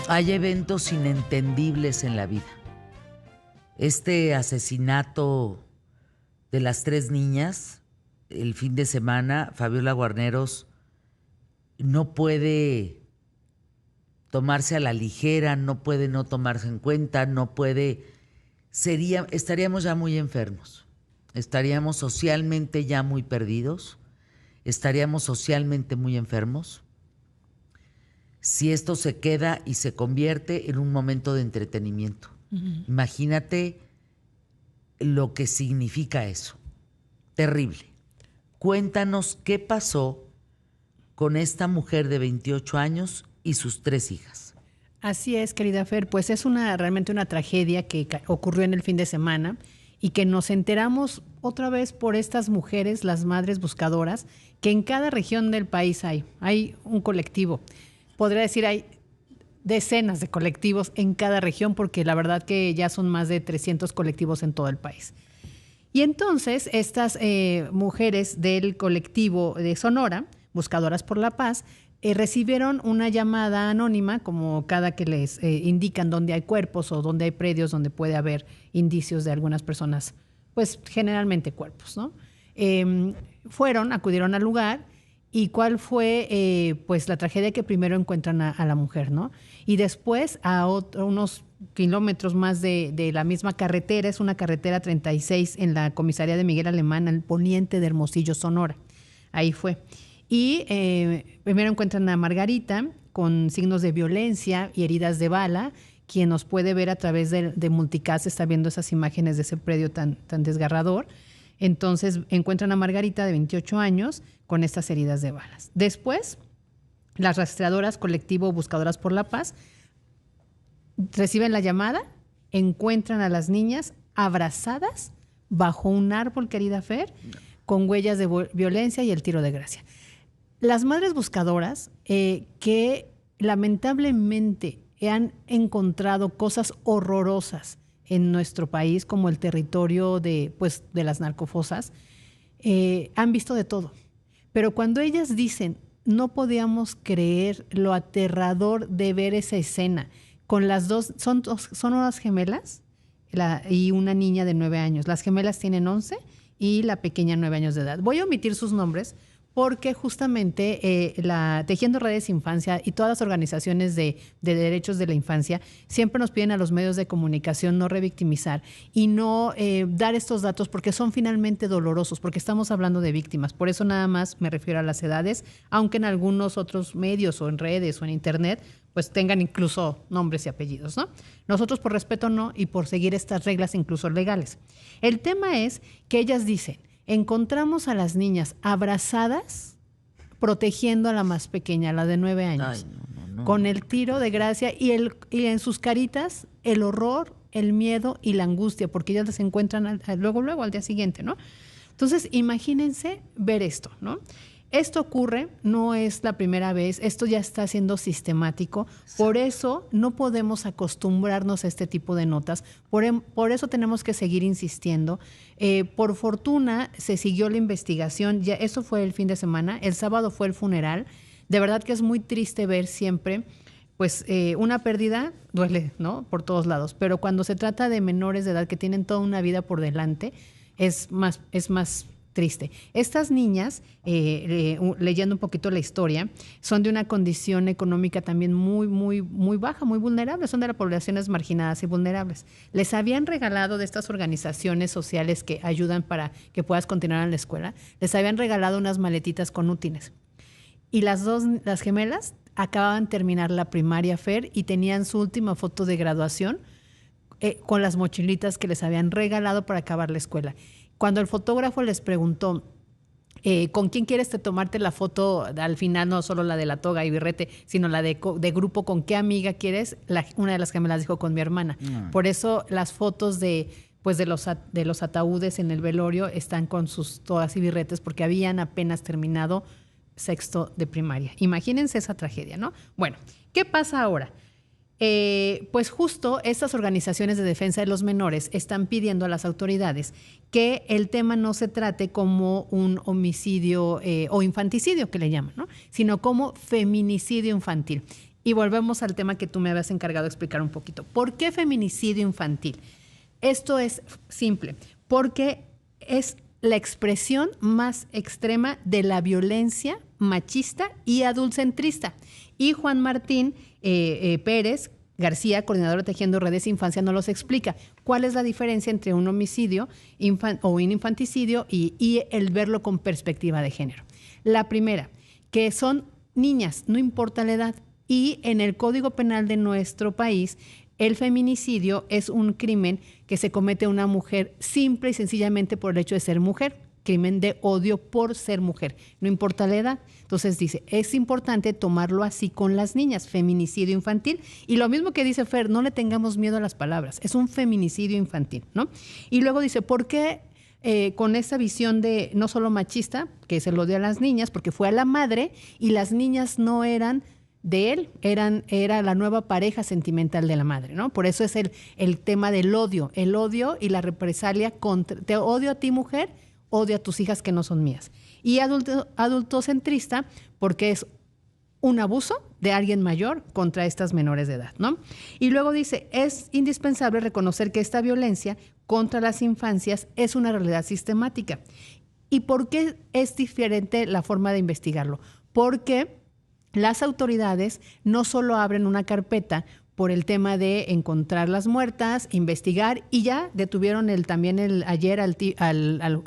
Hay eventos inentendibles en la vida. Este asesinato de las 3 niñas, el fin de semana, Fabiola Guarneros no puede tomarse a la ligera, no puede no tomarse en cuenta, no puede... estaríamos ya muy enfermos, estaríamos socialmente ya muy perdidos, estaríamos socialmente muy enfermos si esto se queda y se convierte en un momento de entretenimiento. Uh-huh. Imagínate lo que significa eso. Terrible. Cuéntanos qué pasó con esta mujer de 28 años y sus 3 hijas. Así es, querida Fer, pues es realmente una tragedia que ocurrió en el fin de semana y que nos enteramos otra vez por estas mujeres, las madres buscadoras, que en cada región del país hay un colectivo. Podría decir, hay decenas de colectivos en cada región, porque la verdad que ya son más de 300 colectivos en todo el país. Y entonces estas mujeres del colectivo de Sonora, Buscadoras por la Paz, recibieron una llamada anónima, como cada que les indican dónde hay cuerpos o dónde hay predios donde puede haber indicios de algunas personas, pues generalmente cuerpos, ¿no? Acudieron al lugar. ¿Y cuál fue pues la tragedia? Que primero encuentran a la mujer, ¿no? Y después a unos kilómetros más de la misma carretera, es una carretera 36 en la comisaría de Miguel Alemán, al poniente de Hermosillo, Sonora. Ahí fue. Y primero encuentran a Margarita con signos de violencia y heridas de bala. Quien nos puede ver a través de Multicast está viendo esas imágenes de ese predio tan desgarrador. Entonces encuentran a Margarita de 28 años con estas heridas de balas. Después, las rastreadoras colectivo Buscadoras por la Paz reciben la llamada, encuentran a las niñas abrazadas bajo un árbol, querida Fer, con huellas de violencia y el tiro de gracia. Las madres buscadoras que lamentablemente han encontrado cosas horrorosas en nuestro país, como el territorio de las narcofosas, han visto de todo. Pero cuando ellas dicen, no podíamos creer lo aterrador de ver esa escena, con las dos, son unas gemelas y una niña de 9 años. Las gemelas tienen 11 y la pequeña 9 años de edad. Voy a omitir sus nombres porque justamente Tejiendo Redes Infancia y todas las organizaciones de derechos de la infancia siempre nos piden a los medios de comunicación no revictimizar y no dar estos datos, porque son finalmente dolorosos, porque estamos hablando de víctimas. Por eso nada más me refiero a las edades, aunque en algunos otros medios o en redes o en internet pues tengan incluso nombres y apellidos, ¿no? Nosotros por respeto no, y por seguir estas reglas incluso legales. El tema es que ellas dicen, encontramos a las niñas abrazadas protegiendo a la más pequeña, la de 9 años, no. Con el tiro de gracia y en sus caritas el horror, el miedo y la angustia, porque ellas las encuentran luego al día siguiente, ¿no? Entonces, imagínense ver esto, ¿no? Esto ocurre, no es la primera vez, esto ya está siendo sistemático, por eso no podemos acostumbrarnos a este tipo de notas, por eso tenemos que seguir insistiendo. Por fortuna se siguió la investigación, ya eso fue el fin de semana, el sábado fue el funeral. De verdad que es muy triste ver siempre, pues una pérdida duele, ¿no? Por todos lados, pero cuando se trata de menores de edad que tienen toda una vida por delante, es más triste. Estas niñas, leyendo un poquito la historia, son de una condición económica también muy, muy, muy baja, muy vulnerable, son de las poblaciones marginadas y vulnerables. Les habían regalado de estas organizaciones sociales que ayudan para que puedas continuar en la escuela, les habían regalado unas maletitas con útiles. Y las gemelas acababan de terminar la primaria, Fer, y tenían su última foto de graduación con las mochilitas que les habían regalado para acabar la escuela. Cuando el fotógrafo les preguntó, ¿con quién quieres tomarte la foto? Al final, no solo la de la toga y birrete, sino la de grupo, ¿con qué amiga quieres? Una de las gemelas dijo, con mi hermana. Por eso las fotos de los ataúdes en el velorio están con sus togas y birretes, porque habían apenas terminado sexto de primaria. Imagínense esa tragedia, ¿no? Bueno, ¿qué pasa ahora? Pues justo estas organizaciones de defensa de los menores están pidiendo a las autoridades que el tema no se trate como un homicidio o infanticidio, que le llaman, ¿no? Sino como feminicidio infantil. Y volvemos al tema que tú me habías encargado de explicar un poquito. ¿Por qué feminicidio infantil? Esto es simple, porque es la expresión más extrema de la violencia machista y adultcentrista. Y Juan Martín Pérez García, coordinador de Tejiendo Redes Infancia, nos los explica. ¿Cuál es la diferencia entre un homicidio o un infanticidio y el verlo con perspectiva de género? La primera, que son niñas, no importa la edad. Y en el Código Penal de nuestro país, el feminicidio es un crimen que se comete a una mujer simple y sencillamente por el hecho de ser mujer. Crimen de odio por ser mujer, no importa la edad. Entonces dice, es importante tomarlo así con las niñas, feminicidio infantil. Y lo mismo que dice Fer, no le tengamos miedo a las palabras, es un feminicidio infantil, ¿no? Y luego dice, ¿por qué con esa visión de no solo machista, que se lo dio a las niñas, porque fue a la madre y las niñas no eran de él, era la nueva pareja sentimental de la madre, ¿no? Por eso es el tema del odio, el odio y la represalia contra, te odio a ti mujer, odio a tus hijas que no son mías. Y adultocentrista porque es un abuso de alguien mayor contra estas menores de edad, ¿no? Y luego dice, es indispensable reconocer que esta violencia contra las infancias es una realidad sistemática. ¿Y por qué es diferente la forma de investigarlo? Porque las autoridades no solo abren una carpeta por el tema de encontrar las muertas, investigar, y ya detuvieron ayer al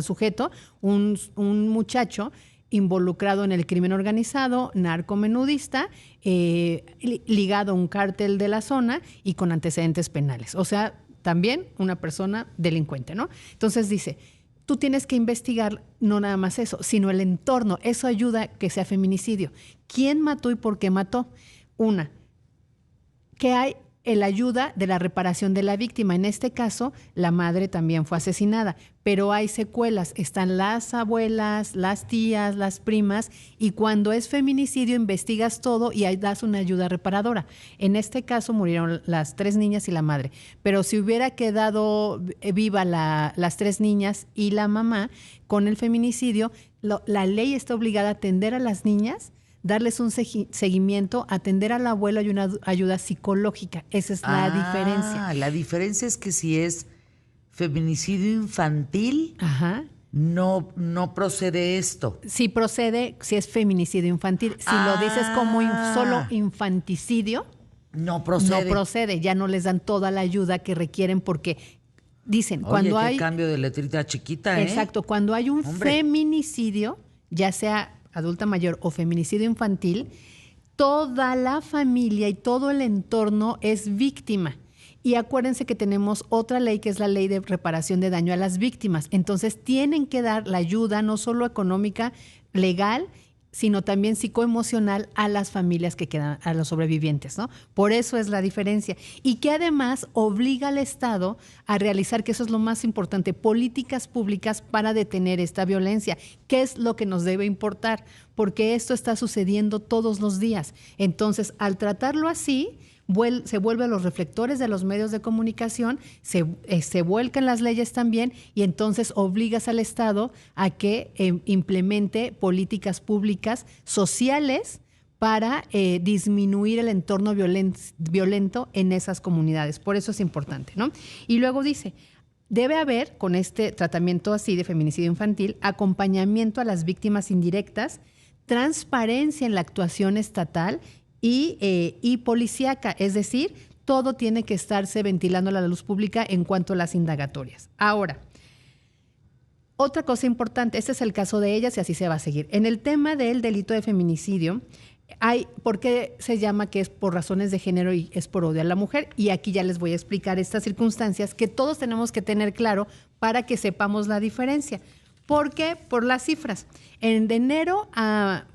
sujeto, un muchacho involucrado en el crimen organizado, narcomenudista, ligado a un cártel de la zona y con antecedentes penales. O sea, también una persona delincuente, ¿no? Entonces dice, tú tienes que investigar no nada más eso, sino el entorno. Eso ayuda a que sea feminicidio. ¿Quién mató y por qué mató? Que hay la ayuda de la reparación de la víctima. En este caso, la madre también fue asesinada, pero hay secuelas. Están las abuelas, las tías, las primas, y cuando es feminicidio investigas todo y ahí das una ayuda reparadora. En este caso murieron las 3 niñas y la madre, pero si hubiera quedado viva las 3 niñas y la mamá, con el feminicidio, la ley está obligada a atender a las niñas, darles un seguimiento, atender al abuelo y una ayuda psicológica. Esa es la diferencia. La diferencia es que si es feminicidio infantil, no procede esto. Sí procede si es feminicidio infantil. Si lo dices como solo infanticidio, no procede. No procede, ya no les dan toda la ayuda que requieren porque dicen, cuando qué hay cambio de letrita chiquita, Exacto, cuando hay un feminicidio, ya sea adulta mayor o feminicidio infantil, toda la familia y todo el entorno es víctima. Y acuérdense que tenemos otra ley que es la ley de reparación de daño a las víctimas. Entonces tienen que dar la ayuda no solo económica, legal, sino también psicoemocional a las familias que quedan, a los sobrevivientes, ¿no? Por eso es la diferencia. Y que además obliga al Estado a realizar, que eso es lo más importante, políticas públicas para detener esta violencia, que es lo que nos debe importar, porque esto está sucediendo todos los días. Entonces, al tratarlo así, se vuelve a los reflectores de los medios de comunicación, se vuelcan las leyes también y entonces obligas al Estado a que implemente políticas públicas sociales para disminuir el entorno violento en esas comunidades. Por eso es importante, ¿no? Y luego dice, debe haber, con este tratamiento así de feminicidio infantil, acompañamiento a las víctimas indirectas, transparencia en la actuación estatal y policíaca, es decir, todo tiene que estarse ventilando a la luz pública en cuanto a las indagatorias. Ahora, otra cosa importante, este es el caso de ellas y así se va a seguir. En el tema del delito de feminicidio, ¿por qué se llama que es por razones de género y es por odio a la mujer? Y aquí ya les voy a explicar estas circunstancias que todos tenemos que tener claro para que sepamos la diferencia. ¿Por qué? Por las cifras. De enero a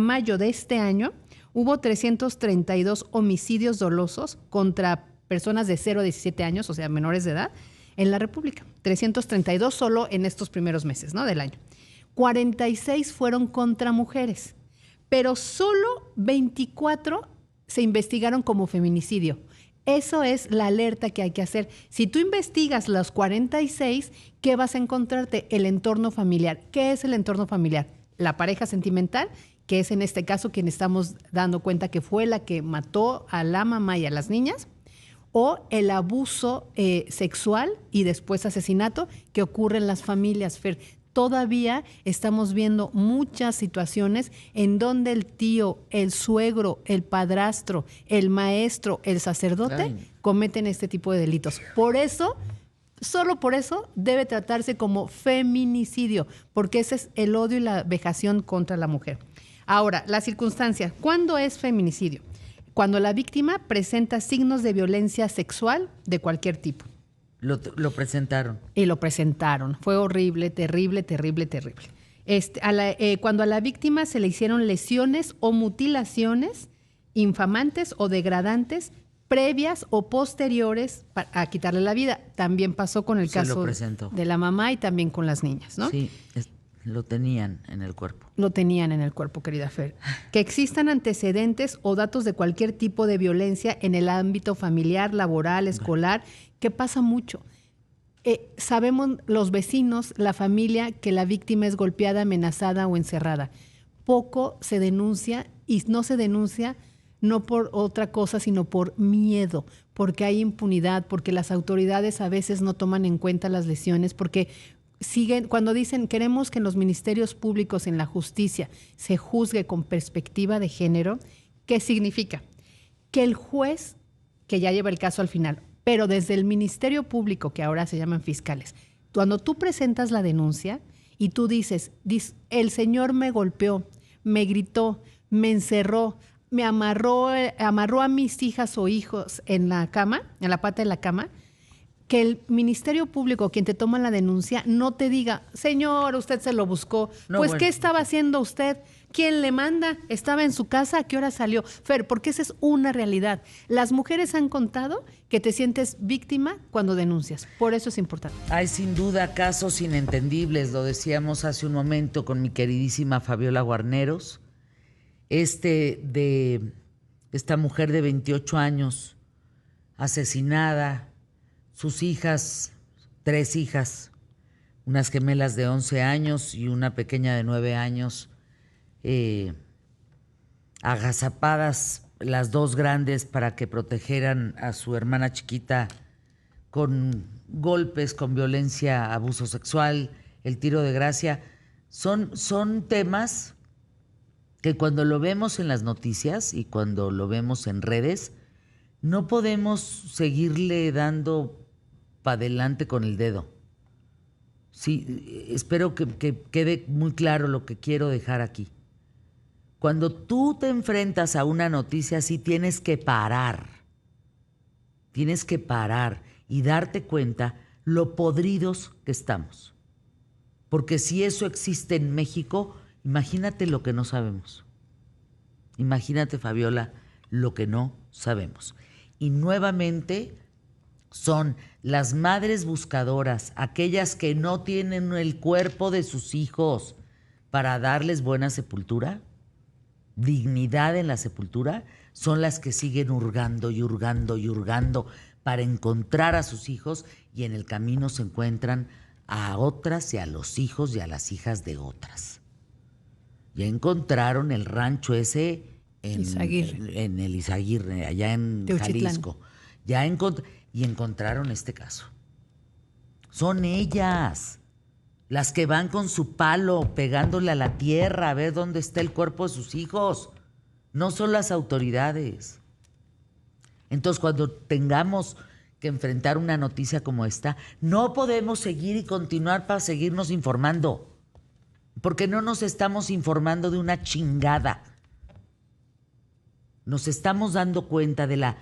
mayo de este año, hubo 332 homicidios dolosos contra personas de 0 a 17 años, o sea, menores de edad, en la República. 332 solo en estos primeros meses, ¿no?, del año. 46 fueron contra mujeres, pero solo 24 se investigaron como feminicidio. Eso es la alerta que hay que hacer. Si tú investigas los 46, ¿qué vas a encontrarte? El entorno familiar. ¿Qué es el entorno familiar? La pareja sentimental que es en este caso quien estamos dando cuenta que fue la que mató a la mamá y a las niñas, o el abuso sexual y después asesinato que ocurre en las familias, Fer. Todavía estamos viendo muchas situaciones en donde el tío, el suegro, el padrastro, el maestro, el sacerdote cometen este tipo de delitos. Por eso, solo por eso, debe tratarse como feminicidio, porque ese es el odio y la vejación contra la mujer. Ahora, la circunstancia. ¿Cuándo es feminicidio? Cuando la víctima presenta signos de violencia sexual de cualquier tipo. Lo presentaron. Y lo presentaron. Fue horrible, terrible, terrible, terrible. Cuando a la víctima se le hicieron lesiones o mutilaciones infamantes o degradantes previas o posteriores a quitarle la vida. También pasó con el caso de la mamá y también con las niñas, ¿no? Sí, lo tenían en el cuerpo. Lo tenían en el cuerpo, querida Fer. Que existan antecedentes o datos de cualquier tipo de violencia en el ámbito familiar, laboral, escolar, que pasa mucho. Sabemos los vecinos, la familia, que la víctima es golpeada, amenazada o encerrada. Poco se denuncia y no se denuncia no por otra cosa, sino por miedo, porque hay impunidad, porque las autoridades a veces no toman en cuenta las lesiones, porque siguen, cuando dicen queremos que en los ministerios públicos, en la justicia, se juzgue con perspectiva de género, ¿qué significa? Que el juez, que ya lleva el caso al final, pero desde el Ministerio Público, que ahora se llaman fiscales, cuando tú presentas la denuncia y tú dices, el señor me golpeó, me gritó, me encerró, me amarró a mis hijas o hijos en la cama, en la pata de la cama, que el Ministerio Público, quien te toma la denuncia, no te diga, señor, usted se lo buscó. No, pues, bueno, ¿qué estaba haciendo usted? ¿Quién le manda? ¿Estaba en su casa? ¿A qué hora salió? Fer, porque esa es una realidad. Las mujeres han contado que te sientes víctima cuando denuncias. Por eso es importante. Hay sin duda casos inentendibles, lo decíamos hace un momento con mi queridísima Fabiola Guarneros. De esta mujer de 28 años, asesinada, sus hijas, 3 hijas, unas gemelas de 11 años y una pequeña de 9 años, agazapadas las 2 grandes para que protegeran a su hermana chiquita con golpes, con violencia, abuso sexual, el tiro de gracia. Son temas que cuando lo vemos en las noticias y cuando lo vemos en redes, no podemos seguirle dando para adelante con el dedo. Sí, espero que quede muy claro lo que quiero dejar aquí. Cuando tú te enfrentas a una noticia así, tienes que parar. Tienes que parar y darte cuenta lo podridos que estamos. Porque si eso existe en México, imagínate lo que no sabemos. Imagínate, Fabiola, lo que no sabemos. Y nuevamente son las madres buscadoras, aquellas que no tienen el cuerpo de sus hijos para darles buena sepultura, dignidad en la sepultura, son las que siguen hurgando y hurgando y hurgando para encontrar a sus hijos, y en el camino se encuentran a otras y a los hijos y a las hijas de otras. Ya encontraron el rancho ese en el Izaguirre, allá en Jalisco. Y encontraron este caso. Son ellas las que van con su palo pegándole a la tierra a ver dónde está el cuerpo de sus hijos. No son las autoridades. Entonces, cuando tengamos que enfrentar una noticia como esta, no podemos seguir y continuar para seguirnos informando, porque no nos estamos informando de una chingada. Nos estamos dando cuenta de la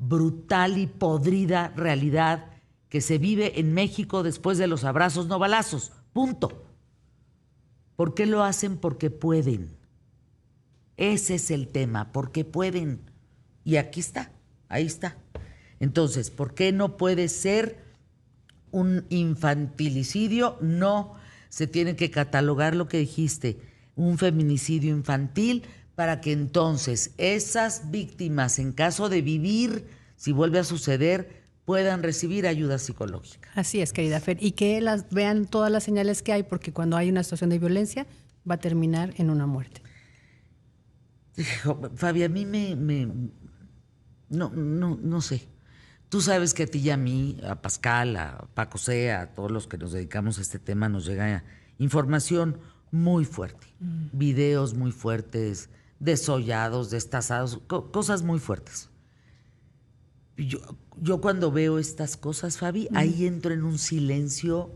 brutal y podrida realidad que se vive en México después de los abrazos no balazos. Punto. ¿Por qué lo hacen? Porque pueden. Ese es el tema, porque pueden. Y aquí está, ahí está. Entonces, ¿por qué no puede ser un infanticidio? No, se tiene que catalogar lo que dijiste, un feminicidio infantil, para que entonces esas víctimas, en caso de vivir, si vuelve a suceder, puedan recibir ayuda psicológica. Así es, querida Fer, y que vean todas las señales que hay, porque cuando hay una situación de violencia va a terminar en una muerte. Fabi, a mí no sé. Tú sabes que a ti y a mí, a Pascal, a Paco C, a todos los que nos dedicamos a este tema, nos llega información muy fuerte. Videos muy fuertes, desollados, destazados, cosas muy fuertes. Yo cuando veo estas cosas, Fabi, ahí entro en un silencio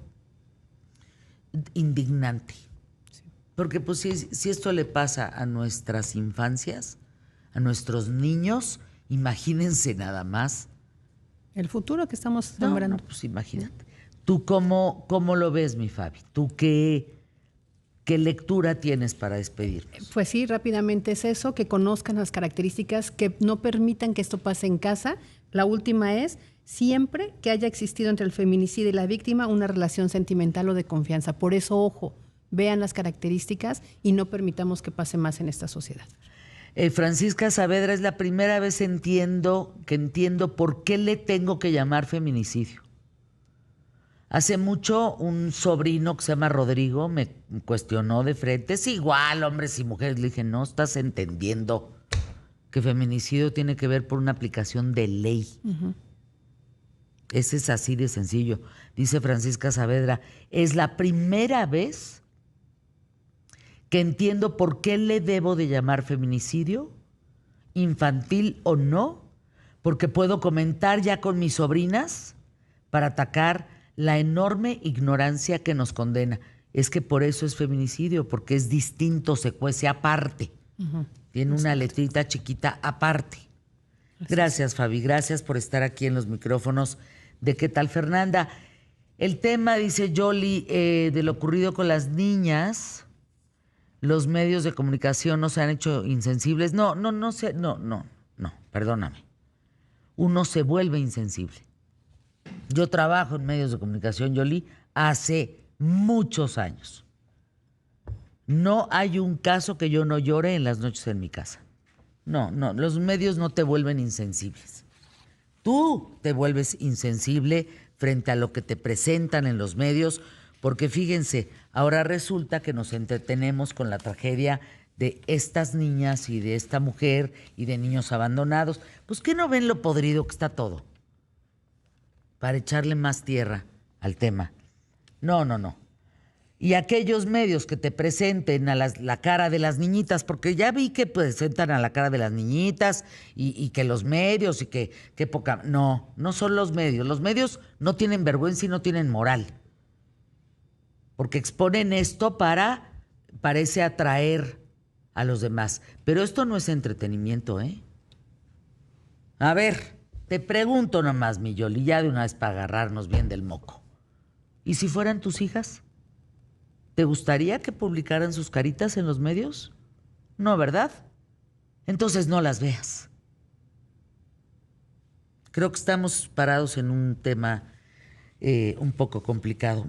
indignante. Sí. Porque pues si esto le pasa a nuestras infancias, a nuestros niños, imagínense nada más. El futuro que estamos sembrando. No, pues imagínate. ¿Tú cómo lo ves, mi Fabi? ¿Tú qué lectura tienes para despedirnos? Pues sí, rápidamente es eso, que conozcan las características, que no permitan que esto pase en casa. La última es, siempre que haya existido entre el feminicidio y la víctima una relación sentimental o de confianza. Por eso, ojo, vean las características y no permitamos que pase más en esta sociedad. Francisca Saavedra, es la primera vez que entiendo por qué le tengo que llamar feminicidio. Hace mucho un sobrino que se llama Rodrigo me cuestionó de frente, es igual hombres y mujeres. Le dije, no estás entendiendo que feminicidio tiene que ver por una aplicación de ley. Ese es así de sencillo. Dice Francisca Saavedra, es la primera vez que entiendo por qué le debo de llamar feminicidio, infantil o no, porque puedo comentar ya con mis sobrinas para atacar la enorme ignorancia que nos condena. Es que por eso es feminicidio, porque es distinto, se cuece aparte. Tiene una letrita chiquita aparte. Gracias, Fabi, gracias por estar aquí en los micrófonos de ¿Qué tal, Fernanda? El tema, dice Yoli, de lo ocurrido con las niñas, los medios de comunicación no se han hecho insensibles. No, perdóname. Uno se vuelve insensible. Yo trabajo en medios de comunicación, Yoli, hace muchos años. No hay un caso que yo no llore en las noches en mi casa. No, los medios no te vuelven insensibles. Tú te vuelves insensible frente a lo que te presentan en los medios, porque fíjense, ahora resulta que nos entretenemos con la tragedia de estas niñas y de esta mujer y de niños abandonados. Pues ¿qué no ven lo podrido que está todo? Para echarle más tierra al tema. No. Y aquellos medios que te presenten a la cara de las niñitas, porque ya vi que presentan a la cara de las niñitas y que los medios y que poca... No son los medios. Los medios no tienen vergüenza y no tienen moral. Porque exponen esto parece atraer a los demás. Pero esto no es entretenimiento, ¿eh? A ver, te pregunto nomás, mi Yoli, ya de una vez para agarrarnos bien del moco. ¿Y si fueran tus hijas? ¿Te gustaría que publicaran sus caritas en los medios? No, ¿verdad? Entonces no las veas. Creo que estamos parados en un tema un poco complicado.